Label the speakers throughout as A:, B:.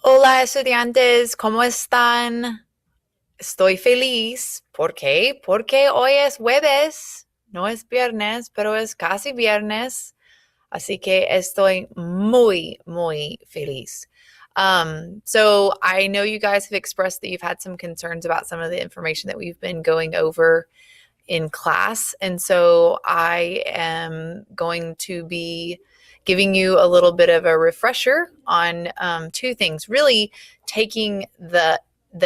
A: Hola estudiantes, ¿cómo están? Estoy feliz. ¿Por qué? Porque hoy es jueves, no es viernes, pero es casi viernes. Así que estoy muy feliz. So I know you guys have expressed that you've had some concerns about some of the information that we've been going over in class. And so I am going to be giving you a little bit of a refresher on two things. Really taking the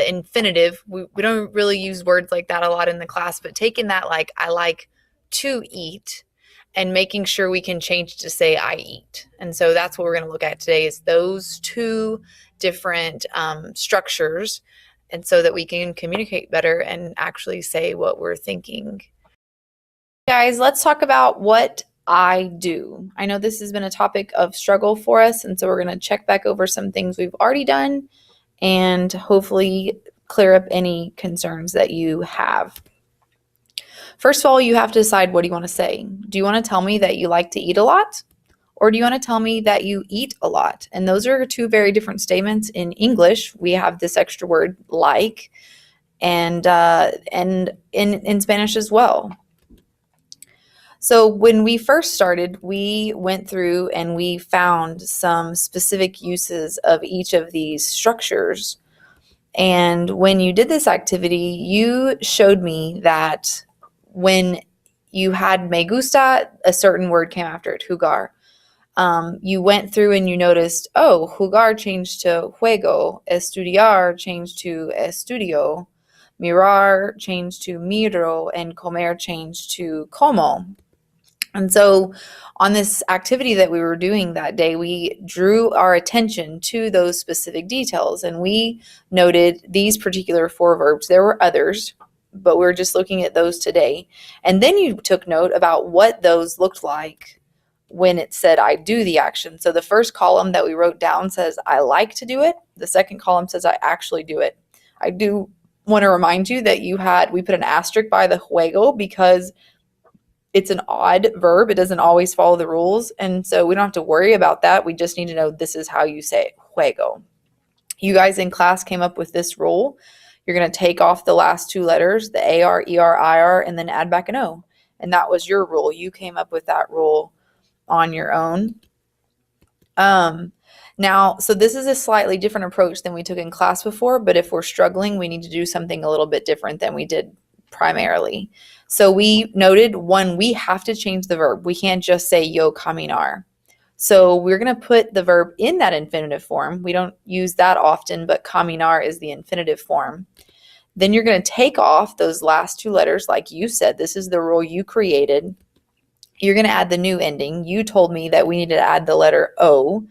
A: infinitive. We don't really use words like that a lot in the class, but taking that like I like to eat and making sure we can change to say I eat. And so that's what we're going to look at today is those two different structures and so that we can communicate better and actually say what we're thinking. Guys, let's talk about what I do. I know this has been a topic of struggle for us, and so we're going to check back over some things we've already done and hopefully clear up any concerns that you have. First of all, you have to decide what do you want to say. Do you want to tell me that you like to eat a lot? Or do you want to tell me that you eat a lot? And those are two very different statements. In English, we have this extra word like, and in Spanish as well. So when we first started, we went through and we found some specific uses of each of these structures. And when you did this activity, you showed me that when you had me gusta, a certain word came after it, jugar. You went through and you noticed, oh, jugar changed to juego, estudiar changed to estudio, mirar changed to miro, and comer changed to como. And so on this activity that we were doing that day, we drew our attention to those specific details and we noted these particular four verbs. There were others, but we're just looking at those today. And then you took note about what those looked like when it said I do the action. So the first column that we wrote down says I like to do it. The second column says I actually do it. I do want to remind you that we put an asterisk by the juego because it's an odd verb. It doesn't always follow the rules. And so we don't have to worry about that. We just need to know this is how you say it, juego. You guys in class came up with this rule. You're going to take off the last two letters, the AR, ER, IR, and then add back an O. And that was your rule. You came up with that rule on your own. Now, so this is a slightly different approach than we took in class before, but if we're struggling, we need to do something a little bit different than we did primarily. So we noted one, we have to change the verb. We can't just say yo caminar. So we're going to put the verb in that infinitive form. We don't use that often, but caminar is the infinitive form. Then you're going to take off those last two letters like you said. This is the rule you created. You're going to add the new ending. You told me that we needed to add the letter O.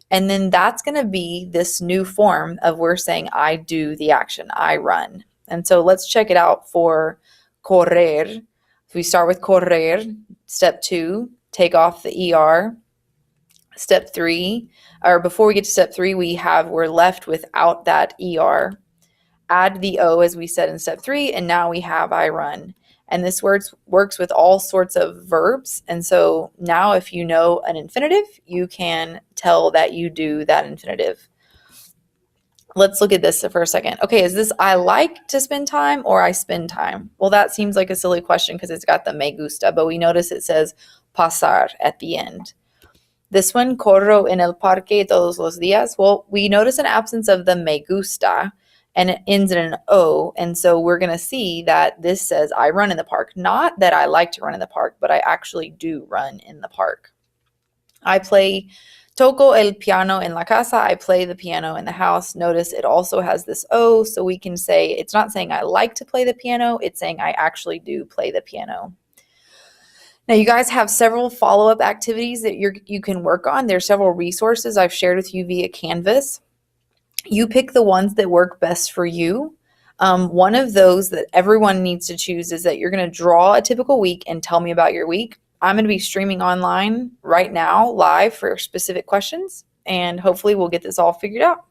A: And then that's going to be this new form of we're saying I do the action, I run. And so let's check it out for correr. If we start with correr, step 2, take off the ER. Step 3, or before we get to step 3, we're left without that ER. Add the O as we said in step 3, and now we have I run. And this works with all sorts of verbs. And so now if you know an infinitive, you can tell that you do that infinitive. Let's look at this for a second. Okay, is this I like to spend time or I spend time? Well, that seems like a silly question because it's got the me gusta, but we notice it says pasar at the end. This one, corro en el parque todos los días. Well, we notice an absence of the me gusta, and it ends in an O, and so we're going to see that this says I run in the park. Not that I like to run in the park, but I actually do run in the park. I toco el piano en la casa. I play the piano in the house. Notice it also has this O, so we can say it's not saying I like to play the piano. It's saying I actually do play the piano. Now, you guys have several follow-up activities that you can work on. There's several resources I've shared with you via Canvas. You pick the ones that work best for you. One of those that everyone needs to choose is that you're going to draw a typical week and tell me about your week. I'm going to be streaming online right now, live for specific questions, and hopefully we'll get this all figured out.